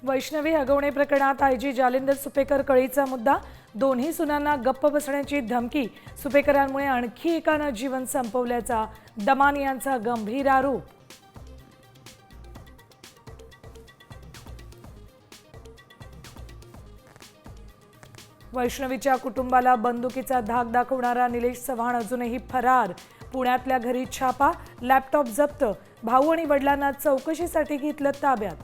वैष्णवी हगवणे प्रकरणात आयजी जालिंदर सुपेकर कळीचा मुद्दा, दोन्ही सुनांना गप्प बसण्याची धमकी, सुपेकरांमुळे आणखी एकानं जीवन संपवल्याचा दमानी यांचा गंभीर आरोप. वैष्णवीच्या कुटुंबाला बंदुकीचा धाक दाखवणारा निलेश चव्हाण अजूनही फरार. पुण्यातल्या घरी छापा, लॅपटॉप जप्त, भाऊ आणि वडिलांना चौकशीसाठी घेतलं ताब्यात.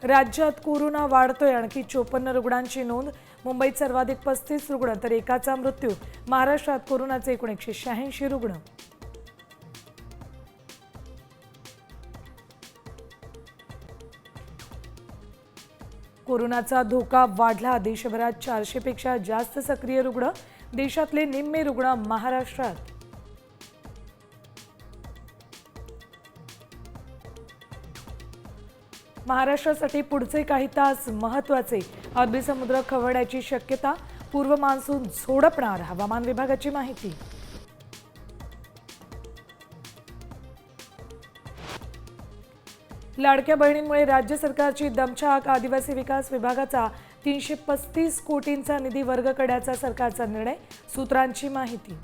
राज्यात कोरोना वाढतोय, आणखी 54 रुग्णांची नोंद. मुंबईत सर्वाधिक 35 रुग्ण तर एकाचा मृत्यू. महाराष्ट्रात कोरोनाचे एकूण 186 रुग्ण. कोरोनाचा धोका वाढला, देशभरात 400 पेक्षा जास्त सक्रिय रुग्ण. देशातले निम्मे रुग्ण महाराष्ट्रात. महाराष्ट्रासाठी पुढचे काही तास महत्त्वाचे. अरबी समुद्र खवळण्याची शक्यता, पूर्व मान्सून झोडपणार, हवामान विभागाची माहिती. लाडक्या बहिणींमुळे राज्य सरकारची दमछाक, आदिवासी विकास विभागाचा 335 कोटींचा निधी वर्ग करण्याचा सरकारचा निर्णय, सूत्रांची माहिती.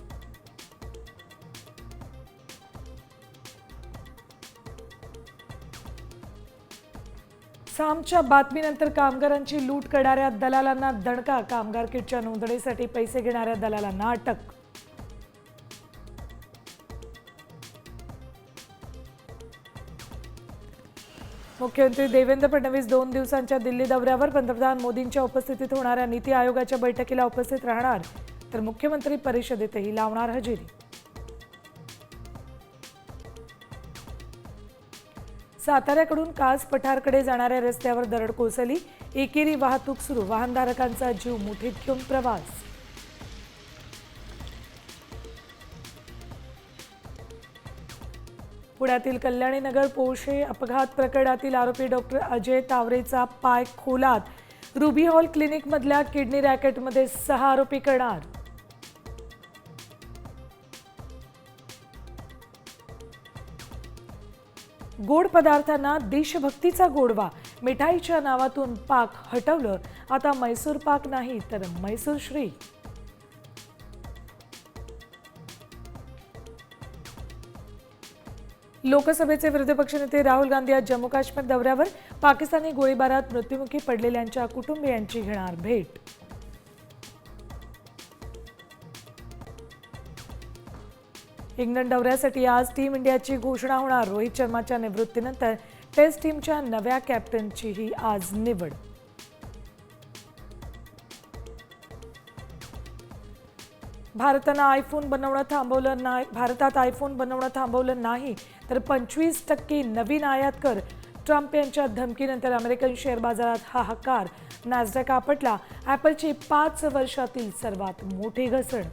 सामच्या बातमीनंतर कामगारांची लूट करणाऱ्या दलालांना दणका, कामगार किटच्या नोंदणीसाठी पैसे घेणाऱ्या दलालांना अटक. मुख्यमंत्री देवेंद्र फडणवीस 2 दिवसांच्या दिल्ली दौऱ्यावर. पंतप्रधान मोदींच्या उपस्थितीत होणाऱ्या नीती आयोगाच्या बैठकीला उपस्थित राहणार, तर मुख्यमंत्री परिषदेतही लावणार हजेरी. साताऱ्याकडून कास पठारकडे जाणाऱ्या रस्त्यावर दरड कोसळली, एकेरी वाहतूक सुरू, वाहनधारकांचा जीव मुठीत घेऊन प्रवास. पुण्यातील कल्याणीनगर पोर्शे अपघात प्रकरणातील आरोपी डॉक्टर अजय तावरेचा पाय खोलात. रुबी हॉल क्लिनिकमधल्या किडनी रॅकेटमध्ये 6 आरोपी करणार. गोड पदार्थांना देशभक्तीचा गोडवा, मिठाईच्या नावातून पाक हटवलं. आता मैसूर पाक नाही तर मैसूर श्री. लोकसभेचे विरोधी पक्षनेते राहुल गांधी आज जम्मू काश्मीर दौऱ्यावर. पाकिस्तानी गोळीबारात मृत्युमुखी पडलेल्यांच्या कुटुंबियांची घेणार भेट. इंग्लंड दौऱ्यासाठी आज टीम इंडियाची घोषणा होणार. रोहित शर्माच्या निवृत्तीनंतर टेस्ट टीमच्या नव्या कॅप्टनचीही आज निवड. भारतात आयफोन बनवणं थांबवलं नाही तर 25% नवीन आयात कर. ट्रम्प यांच्या धमकीनंतर अमेरिकन शेअर बाजारात हाहाकार. नॅसडॅक आपटला. ॲपलची 5 वर्षातील सर्वात मोठी घसरण.